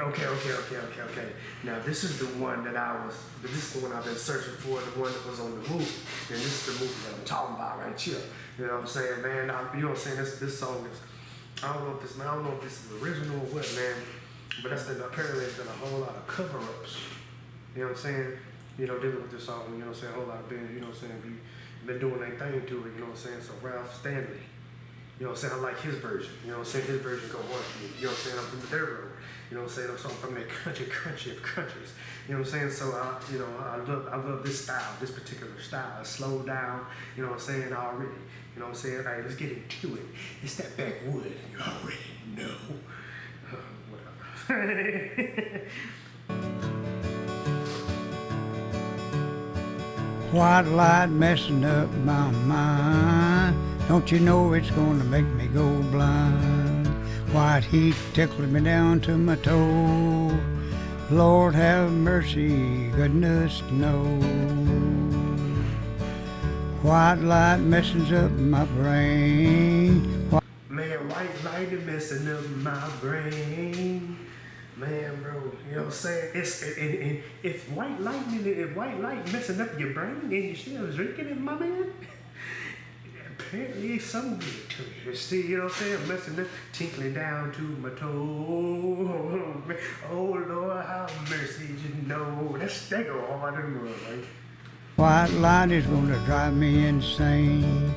Okay. Now this is the one this is the one I've been searching for, the one that was on the movie. And this is the movie that I'm talking about right here. You know what I'm saying, man? You know what I'm saying? This song is, I don't know if this is original or what, man. But apparently there's been a whole lot of cover-ups. You know what I'm saying? You know, dealing with this song, you know what I'm saying? A whole lot of bands, you know what I'm saying, been doing their thing to it, you know what I'm saying? So Ralph Stanley, you know what I'm saying? I like his version. You know what I'm saying? His version go hard for me. You know what I'm saying? I'm from the dirt road. You know what I'm saying? I'm from that country of countries. You know what I'm saying? So I love this style, this particular style. It's slowed down, you know what I'm saying, already. You know what I'm saying? All right, let's get into it. It's that backwood. You already know. Whatever. White light messing up my mind. Don't you know it's gonna make me go blind? White heat tickling me down to my toe. Lord have mercy, goodness knows. White light messes up my brain. Man, white light is messing up my brain. Man, bro, you know what I'm saying? If white light messing up your brain and you're still drinking it, my man, apparently it's something good to you. See, you know what I'm saying? Messing up, tinkling down to my toe. Oh Lord, have mercy, you know. That go hard in the world, right? White light is gonna drive me insane.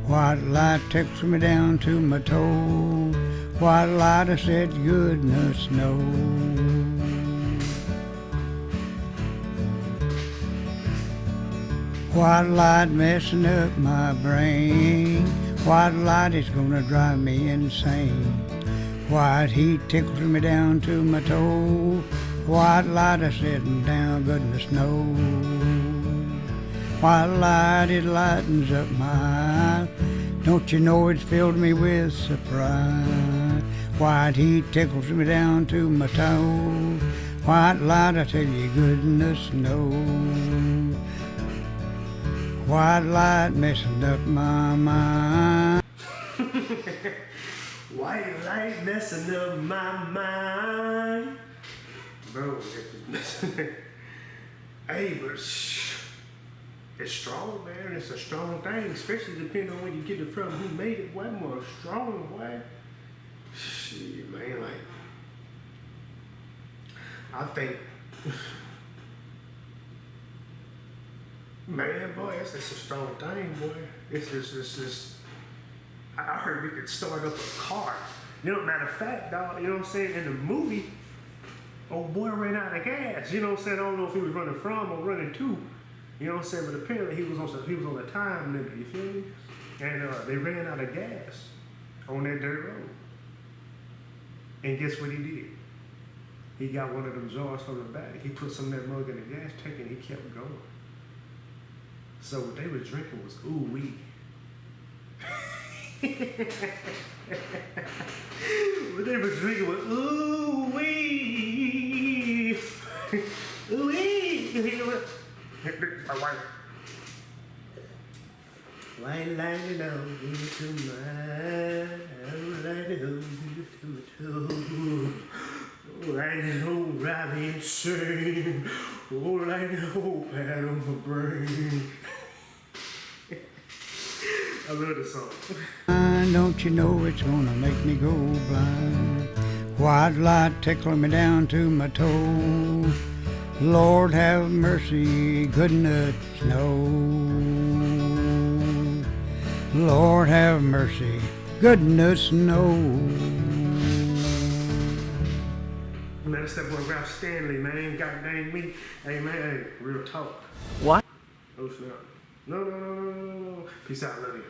White light tickles me down to my toe. White light, I said, goodness knows. White light messing up my brain. White light is gonna drive me insane. White heat tickles me down to my toe. White light, I said, down, goodness knows. White light, it lightens up my eyes. Don't you know it's filled me with surprise? White heat tickles me down to my toe. White light, I tell you, goodness knows. White light messing up my mind. White light messing up my mind. Bro, hey, but it's strong, man. It's a strong thing, especially depending on where you get it from. Who made it? What more strong, boy? Shit, man. Like, I think, man, boy, it's a strong thing, boy. It's just. I heard we could start up a car. You know, matter of fact, dog. You know what I'm saying? In the movie, old boy ran out of gas. You know what I'm saying? I don't know if he was running from or running to. You know what I'm saying? But apparently he was on a time limit, you feel me? And they ran out of gas on that dirt road. And guess what he did? He got one of them jars from the back. He put some of that mug in the gas tank and he kept going. So what they was drinking was ooh-wee. What they was drinking was ooh-wee. Ooh-wee. My wife. White light on into my light on into my toe. Oh, light on drive me insane. Oh, light on pad on my brain. I love this song. Don't you know it's gonna make me go blind? White light tickling me down to my toe. Lord have mercy, goodness knows. Lord have mercy, goodness knows. Man, it's that boy Ralph Stanley, man. God dang me. Hey, man, hey, real talk. What? Oh, snap. No. Peace out, love you.